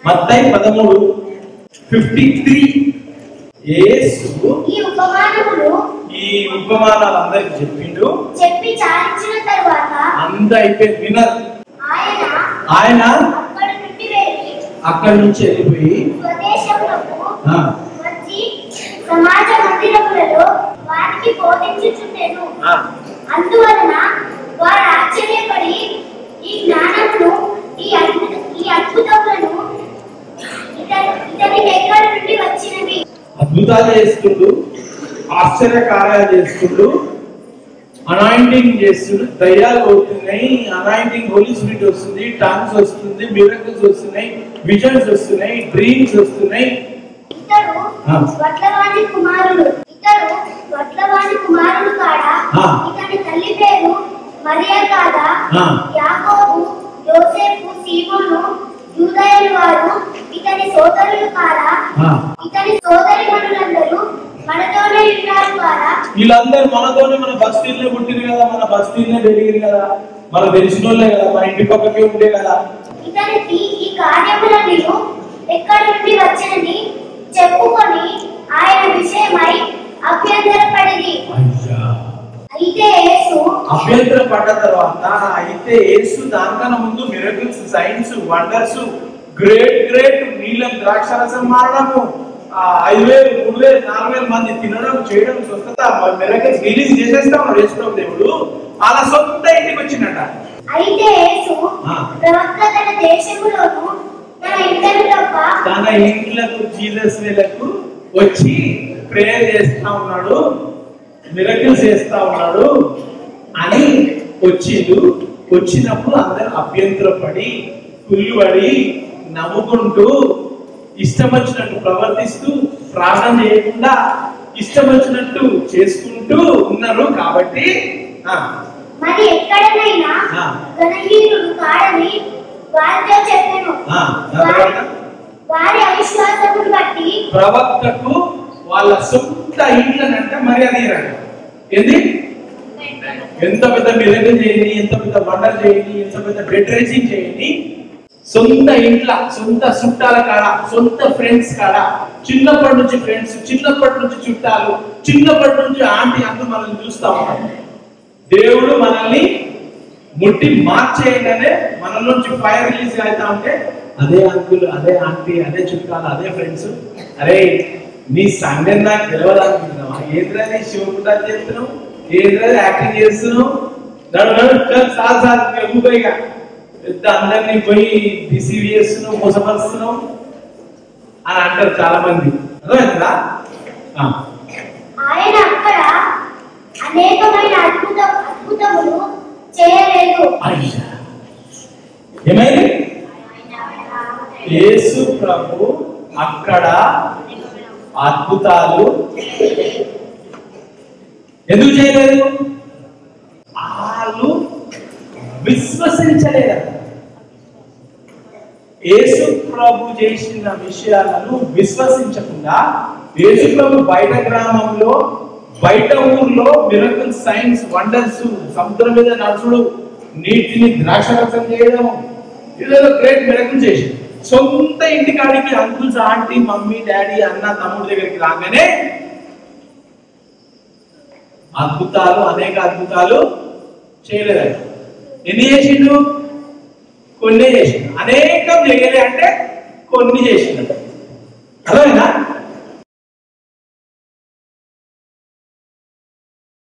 మత్తయి 13:53 యేసు ఈ ఉపమానాలు అందరికి చెప్పిండు. చెప్పి చాలించిన తరువాత అంత అయిపోయింది, వినరు. ఆయన అక్కడి నుంచి వెళ్ళిపోయి స్వదేశములకు వచ్చి సమాజ మందిరములలో వారికి బోధించుచుండెను. అందువలన వారు ఆశ్చర్యపడి ఈ జ్ఞానమును ఈ అద్భుతములను ఇతని దగ్గర నుండి వచ్చినవి. అద్భుతాలు చేస్తుండు, ఆశ్చర్య కార్యాలు చేస్తుండు, అనాయింటింగ్ చేస్తుండు, దయ్యాలు పోతున్నాయి, అనాయింటింగ్ హోలీ స్పిరిట్ వస్తుంది, టాంగ్స్ వస్తుంది, మిరకల్స్ వస్తున్నాయి, విజన్స్ వస్తున్నాయి, డ్రీమ్స్ వస్తున్నాయి. ఇతడు వడ్లవాని కుమారుడు కాడా? ఇతని తల్లి పేరు మరియా కాదా? యాకోబు, యోసేపు, సీమోను, యూదయలు వారు ఇతని సోదరులు కాదా? ఇతని సోదరీమణులందరూ మనతోనే ఉన్నారు కాదా? వీళ్ళందరూ మనతోనే, మన బస్తీల్లో పుట్టిరు కదా, మన బస్తీల్లో పెరిగిరు కదా, మనకు తెలిసిన వాళ్ళే కదా, మన ఇంటి పక్కకే ఉండే కదా. ఇతనికి ఈ కార్యములన్నీ ఎక్కడి నుండి వచ్చాయని చెప్పుకొని ఆయన విషయమై అభ్యంతరపడింది. అయితే యేసు అభ్యంతరపడ్డ తర్వాత దానికన్నా ముందు మిరకిల్స్, సైన్స్, వండర్స్, గ్రేట్ నీళ్ళ ద్రాక్షరసం మారడము, 5,000, 3,000, 4,000 మంది తినడం, చేయడం, స్వస్థత, మిరకిల్స్ రిలీజ్ చేసేస్తా ఉన్నాడు యేసు దేవుడు. అలా సొంత ఇంటికి వచ్చినట. అయితే యేసు ప్రవక్త తన దేశములోను తన ఇంట్లకు జీసస్ వేలకు వచ్చి ప్రేయర్ చేస్తా ఉన్నాడు, మిరకిల్స్ చేస్తా ఉన్నాడు అని వచ్చినప్పుడు అందరూ అభ్యంతరపడి కుళ్ళుబడి నవ్వుకుంటూ ఇష్టం వచ్చినట్టు ప్రవర్తిస్తూ ప్రార్థన చేయకుండా ఇష్టం వచ్చినట్టు చేసుకుంటూ ఉన్నారు. కాబట్టి మరి ఎక్కడైనా గణహీనుడు కాడని వారితో చెప్పెను. వారి అవిశ్వాసమును బట్టి ప్రవక్తకు వాళ్ళ సొంత ఇంట్లనంట మర్యాద ఇయ్యరంట. ఏంది? ఎంత పెద్ద మిరకిల్ చేయండి, ఎంత పెద్ద వండర్ చేయండి, ఎంత పెద్ద బెడ్ రైజింగ్ చేయండి, సొంత ఇంట్ల, సొంత చుట్టాల కాడ, సొంత ఫ్రెండ్స్ కాడ, చిన్నప్పటి నుంచి ఫ్రెండ్స్, చిన్నప్పటి నుంచి చుట్టాలు, చిన్నప్పటి నుంచి ఆంటీ అందరూ మనల్ని చూస్తా ఉంటారు. దేవుడు మనల్ని ముట్టి మార్చేయగానే మన నుంచి ఫైర్ రిలీజ్ అవుతా ఉంటే అదే అంకుల్, అదే ఆంటీ, అదే చుట్టాలు, అదే ఫ్రెండ్స్, అరే నీ సండే నాకు తెలియదు అనుకుంటున్నావా? ఏదిరాని శివపుటాలు చేస్తున్నావు, ఏదిరాని యాక్టింగ్ చేస్తున్నావు, ఎక్కువగా పెద్ద అందరినీ పోయి రిసీవ్ చేస్తున్నావు, మోసపరుస్తున్నావు అని అంటారు చాలా మంది. అర్థమైందా? ఆయన అక్కడ అనేకమైన అద్భుతములు చేయలేదు. ఏమైంది? యేసు ప్రభు అక్కడ అద్భుతాలు ఎందుకు చేయలేదు? వాళ్ళు విశ్వసించలేదు. యేసు ప్రభు చేసిన విషయాలను విశ్వసించకుండా యేసు ప్రభు బయట గ్రామంలో, బయట ఊర్లో మిరకల్, సైన్స్, వండర్స్, సముద్రం మీద నడుచుడు, నీటిని ద్రాక్షరసం చేయడం, ఇదేదో గ్రేట్ మిరకల్ చేసి సొంత ఇంటికాడికి అంకుల్స్, ఆంటీ, మమ్మీ, డాడీ, అన్న, తమ్ముడి దగ్గరికి రాగానే అనేక అద్భుతాలు చేయలేదు. ఎన్ని చేసిండు? కొన్ని చేసిండు. అనేకం చేయలే అంటే కొన్ని చేసిండు.